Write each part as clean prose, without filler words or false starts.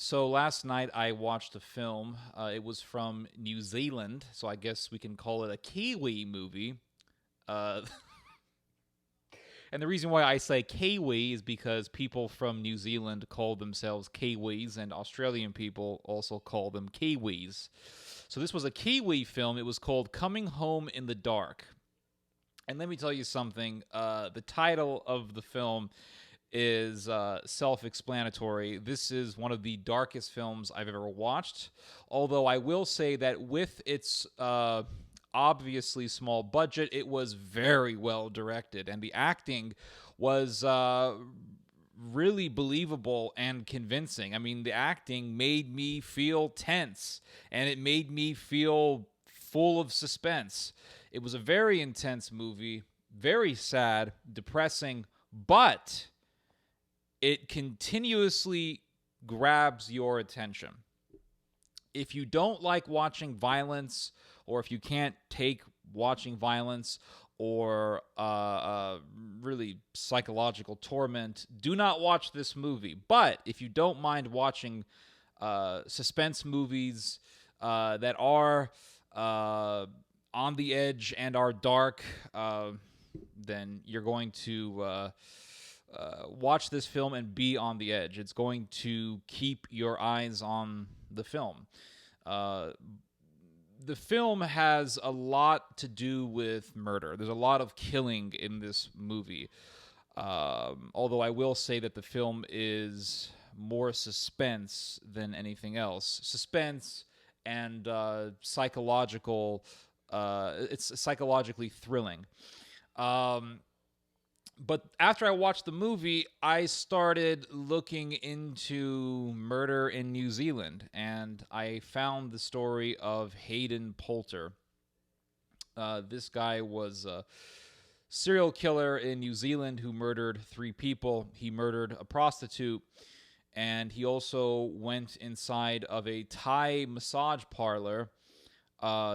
So last night I watched a film. It was from New Zealand, so I guess we can call it a Kiwi movie. Uh, and the reason why I say Kiwi is because people from New Zealand call themselves Kiwis, and Australian people also call them Kiwis. So this was a Kiwi film. It was called Coming Home in the Dark. And let me tell you something. The title of the film is self-explanatory. This is one of the darkest films I've ever watched. Although I will say that with its obviously small budget, it was very well directed, and the acting was really believable and convincing. I mean, the acting made me feel tense, and it made me feel full of suspense. It was a very intense movie, very sad, depressing, but it continuously grabs your attention. If you don't like watching violence, or if you can't take watching violence or really psychological torment, do not watch this movie. But if you don't mind watching suspense movies that are on the edge and are dark, then you're going to watch this film and be on the edge. It's going to keep your eyes on the film. The film has a lot to do with murder. There's a lot of killing in this movie. Although I will say that the film is more suspense than anything else. Suspense and psychological. It's psychologically thrilling. But after I watched the movie, I started looking into murder in New Zealand, and I found the story of Hayden Poulter. This guy was a serial killer in New Zealand who murdered 3 people. He murdered a prostitute, and he also went inside of a Thai massage parlor,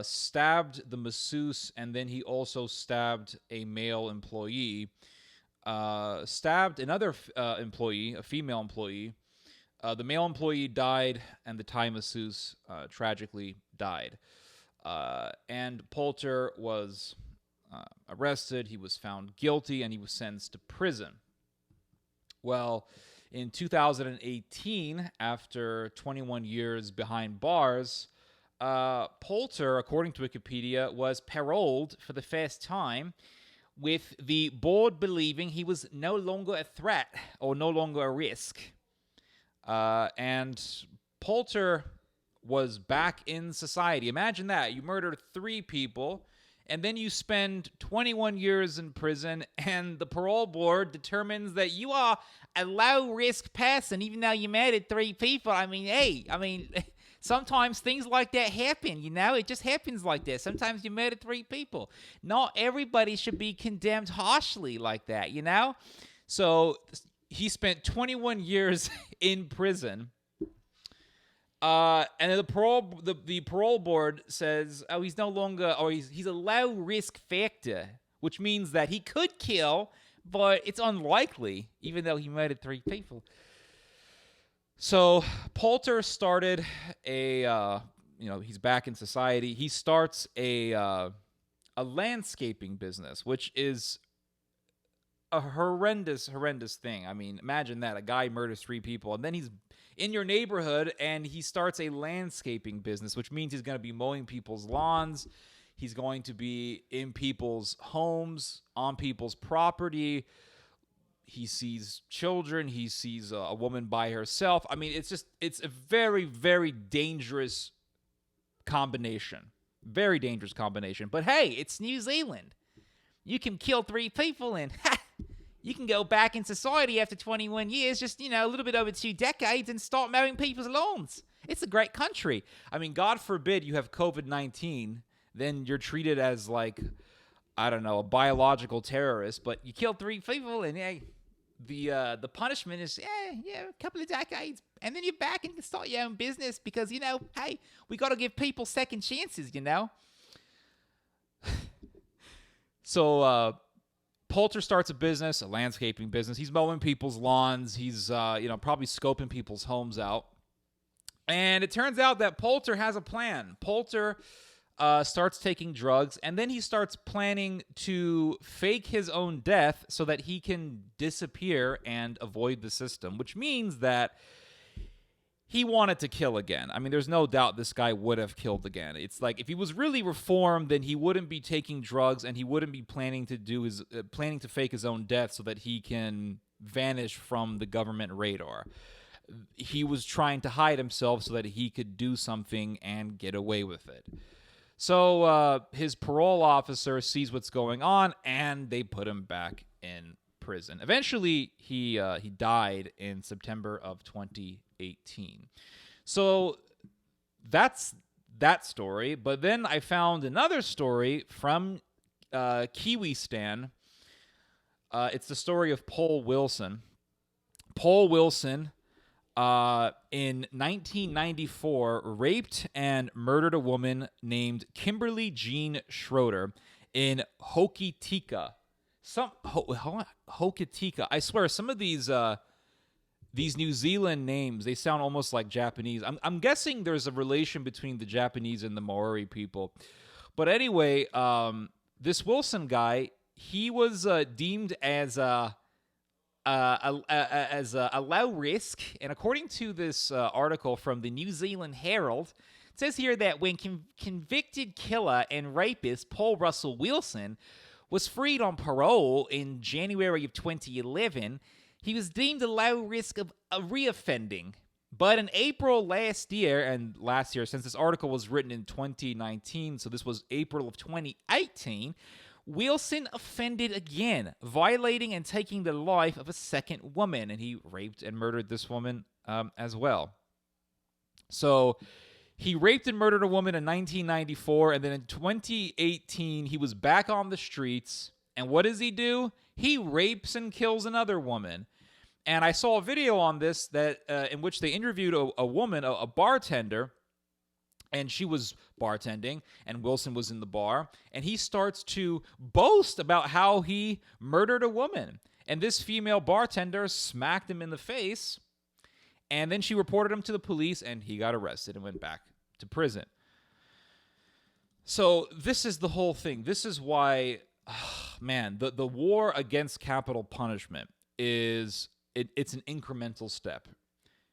stabbed the masseuse, and then he also stabbed a male employee. Stabbed another employee, a female employee. The male employee died, and the Thai masseuse tragically died. And Poulter was arrested. He was found guilty, and he was sentenced to prison. Well, in 2018, after 21 years behind bars, Poulter, according to Wikipedia, was paroled for the first time, with the board believing he was no longer a threat or no longer a risk. And Poulter was back in society. Imagine that. You murdered 3 people, and then you spend 21 years in prison, and the parole board determines that you are a low-risk person, even though you murdered 3 people. Sometimes things like that happen, It just happens like that. Sometimes you murder 3 people. Not everybody should be condemned harshly like that, So he spent 21 years in prison. And the parole board says, oh, he's no longer, or he's a low risk factor, which means that he could kill, but it's unlikely, even though he murdered 3 people. So Poulter started he's back in society. He starts a landscaping business, which is a horrendous thing. I mean, imagine that. A guy murders 3 people, and then he's in your neighborhood, and he starts a landscaping business, which means he's going to be mowing people's lawns. He's going to be in people's homes, on people's property. He sees children. He sees a woman by herself. I mean, it's a very, very dangerous combination. Very dangerous combination. But hey, it's New Zealand. You can kill 3 people and you can go back in society after 21 years, just, a little bit over 2 decades, and start mowing people's lawns. It's a great country. I mean, God forbid you have COVID-19, then you're treated as a biological terrorist, but you killed 3 people, and the punishment is a couple of decades, and then you're back and you can start your own business because hey, we got to give people second chances. So Poulter starts a business, a landscaping business. He's mowing people's lawns. He's probably scoping people's homes out, And it turns out that Poulter has a plan. Poulter starts taking drugs, and then he starts planning to fake his own death so that he can disappear and avoid the system, which means that he wanted to kill again. I mean, there's no doubt this guy would have killed again. It's like if he was really reformed, then he wouldn't be taking drugs, and he wouldn't be planning to fake his own death so that he can vanish from the government radar. He was trying to hide himself so that he could do something and get away with it. So his parole officer sees what's going on, and they put him back in prison. Eventually, he died in September of 2018. So that's that story. But then I found another story from Kiwi Stan. It's the story of Paul Wilson. Paul Wilson, in 1994, raped and murdered a woman named Kimberly Jean Schroeder in Hokitika. Hokitika. I swear, some of these New Zealand names, they sound almost like Japanese. I'm guessing there's a relation between the Japanese and the Maori people. But anyway, this Wilson guy, he was deemed as a low risk, and according to this article from the New Zealand Herald, it says here that when convicted killer and rapist Paul Russell Wilson was freed on parole in January of 2011, he was deemed a low risk of reoffending. But in April last year, since this article was written in 2019, so this was April of 2018, Wilson offended again, violating and taking the life of a second woman, and he raped and murdered this woman as well. So he raped and murdered a woman in 1994, and then in 2018, he was back on the streets, and what does he do? He rapes and kills another woman. And I saw a video on this that in which they interviewed a woman, a bartender, and she was bartending, and Wilson was in the bar, and he starts to boast about how he murdered a woman. And this female bartender smacked him in the face, and then she reported him to the police, and he got arrested and went back to prison. So this is the whole thing. This is why, the war against capital punishment it's an incremental step.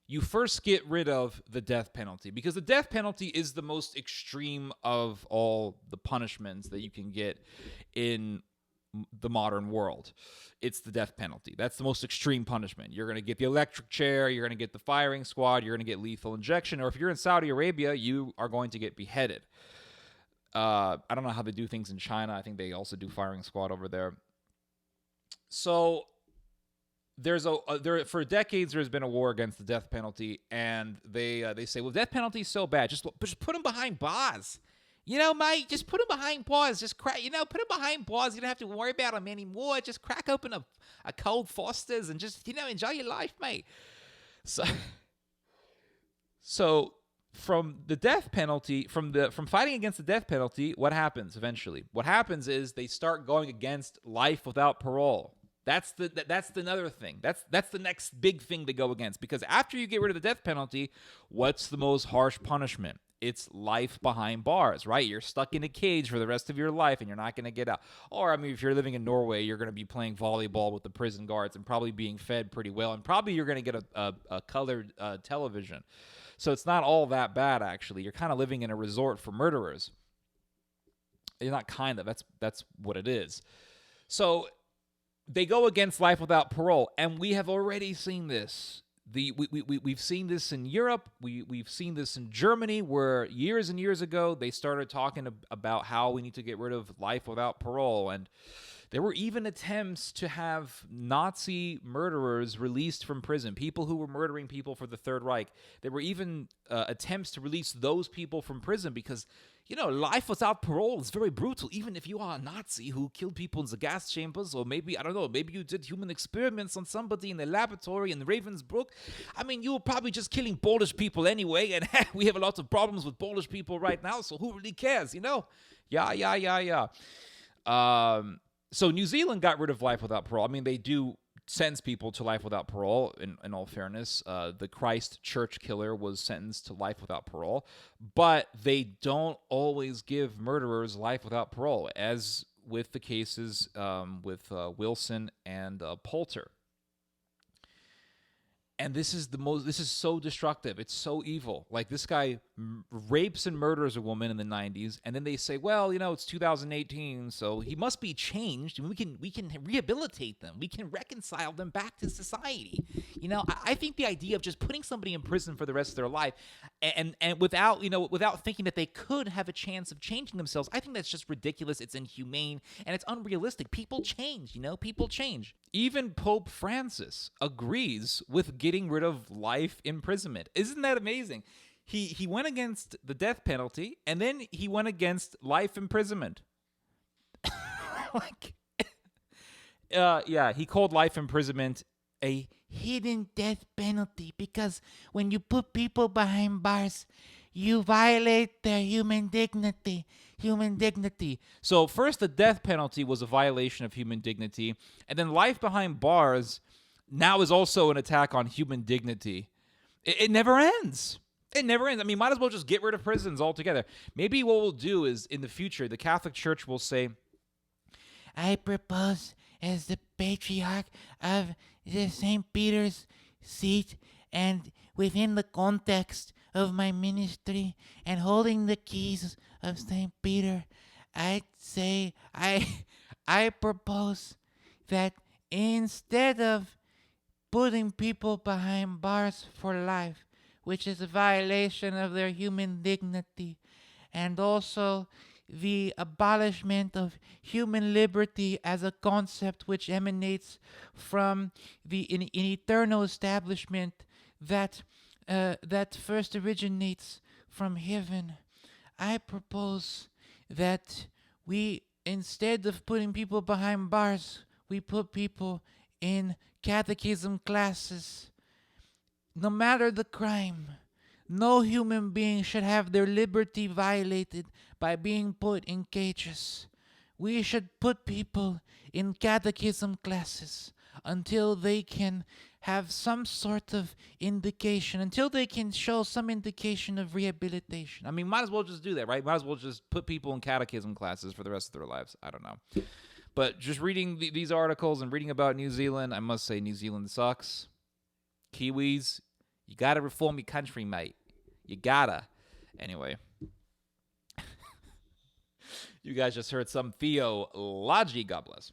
You first get rid of the death penalty, because the death penalty is the most extreme of all the punishments that you can get in the modern world. It's the death penalty. That's the most extreme punishment. You're going to get the electric chair, you're going to get the firing squad, you're going to get lethal injection, or if you're in Saudi Arabia, you are going to get beheaded. I don't know how they do things in China. I think they also do firing squad over there. So for decades there's been a war against the death penalty, and they say, well, death penalty is so bad, just put them behind bars. Mate, just put them behind bars. Just put them behind bars. You don't have to worry about them anymore. Just crack open a cold Foster's and just, enjoy your life, mate. So from the death penalty, from fighting against the death penalty, what happens eventually? What happens is they start going against life without parole. That's another thing. That's the next big thing to go against, because after you get rid of the death penalty, what's the most harsh punishment? It's life behind bars, right? You're stuck in a cage for the rest of your life, and you're not going to get out. Or, if you're living in Norway, you're going to be playing volleyball with the prison guards and probably being fed pretty well, and probably you're going to get a colored television. So it's not all that bad, actually. You're kind of living in a resort for murderers. You're not kind of. That's what it is. So they go against life without parole, and we have already seen this. We've seen this in Europe. We've seen this in Germany, where years and years ago they started talking about how we need to get rid of life without parole, and there were even attempts to have Nazi murderers released from prison, people who were murdering people for the Third Reich. There were even attempts to release those people from prison because, life without parole is very brutal. Even if you are a Nazi who killed people in the gas chambers, or maybe you did human experiments on somebody in the laboratory in Ravensbrück. You were probably just killing Polish people anyway, and we have a lot of problems with Polish people right now, so who really cares, Yeah. So New Zealand got rid of life without parole. They do sentence people to life without parole. In all fairness, the Christ Church killer was sentenced to life without parole, but they don't always give murderers life without parole, as with the cases with Wilson and Poulter. And this is so destructive. It's so evil. Like, this guy rapes and murders a woman in the 90s, and then they say, well, it's 2018, so he must be changed, and we can rehabilitate them. We can reconcile them back to society. I think the idea of just putting somebody in prison for the rest of their life and without thinking that they could have a chance of changing themselves, I think that's just ridiculous. It's inhumane, and it's unrealistic. People change, people change. Even Pope Francis agrees with getting rid of life imprisonment. Isn't that amazing? He went against the death penalty, and then he went against life imprisonment. He called life imprisonment a hidden death penalty because when you put people behind bars, you violate their human dignity. So first, the death penalty was a violation of human dignity, and then life behind bars now is also an attack on human dignity. It never ends. It never ends. I mean, might as well just get rid of prisons altogether. Maybe what we'll do is, in the future, the Catholic Church will say, I propose, as the patriarch of the St. Peter's seat, and within the context of my ministry and holding the keys of St. Peter, I'd say I propose that instead of putting people behind bars for life, which is a violation of their human dignity, and also the abolishment of human liberty as a concept which emanates from an eternal establishment that first originates from heaven, I propose that we, instead of putting people behind bars, we put people in catechism classes. No matter the crime, no human being should have their liberty violated by being put in cages. We should put people in catechism classes until they can have some sort of indication, until they can show some indication of rehabilitation. I mean, might as well just do that, right? Might as well just put people in catechism classes for the rest of their lives. I don't know. But just reading these articles and reading about New Zealand, I must say New Zealand sucks. Kiwis, you gotta reform your country, mate. You gotta. Anyway. You guys just heard some theology. God bless.